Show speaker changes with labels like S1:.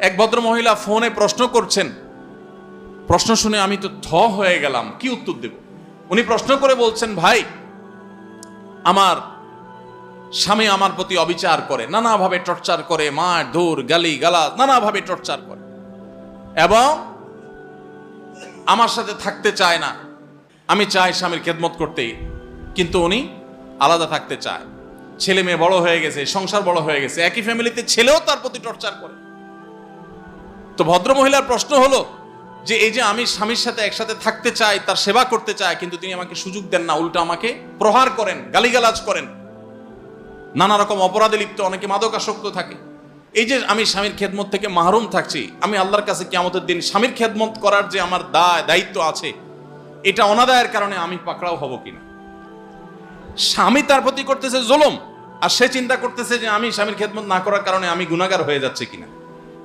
S1: এক ভদ্র মহিলা ফোনে প্রশ্ন করছেন, প্রশ্ন শুনে আমি তো থ হয়ে গেলাম, কি উত্তর দেব। উনি প্রশ্ন করে বলছেন, ভাই আমার স্বামী আমার প্রতি অবিচার করে, নানাভাবে টর্চার করে, মার ধর গালি গালাজ নানাভাবে টর্চার করে, এবং আমার সাথে থাকতে চায় না। আমি চাই স্বামীর খেদমত করতে, কিন্তু উনি আলাদা থাকতে চায়। ছেলে মেয়ে বড় হয়ে গেছে, সংসার বড় হয়ে গেছে, একই ফ্যামিলিতে ছেলেও তার প্রতি টর্চার করে। তো ভদ্র মহিলার প্রশ্ন হলো যে এই যে আমি স্বামীর সাথে একসাথে থাকতে চাই, তার সেবা করতে চাই, কিন্তু তিনি আমাকে সুযোগ দেন না, উল্টো আমাকে প্রহার করেন, গালিগালাজ করেন, নানা রকম অপরাধে লিপ্ত, অনেকে মাদকাসক্ত থাকে। এই যে আমি স্বামীর খেদমত থেকে মাহরুম থাকছি, আমি আল্লাহর কাছে কিয়ামতের দিন স্বামীর খেদমত করার যে আমার দায়িত্ব আছে, এটা অনাদায়ের কারণে আমি পাকড়াও হব কিনা। স্বামী তার প্রতি করতেছে জুলুম, আর সে চিন্তা করতেছে যে আমি স্বামীর খেদমত না করার কারণে আমি গুনাহগার হয়ে যাচ্ছে কিনা।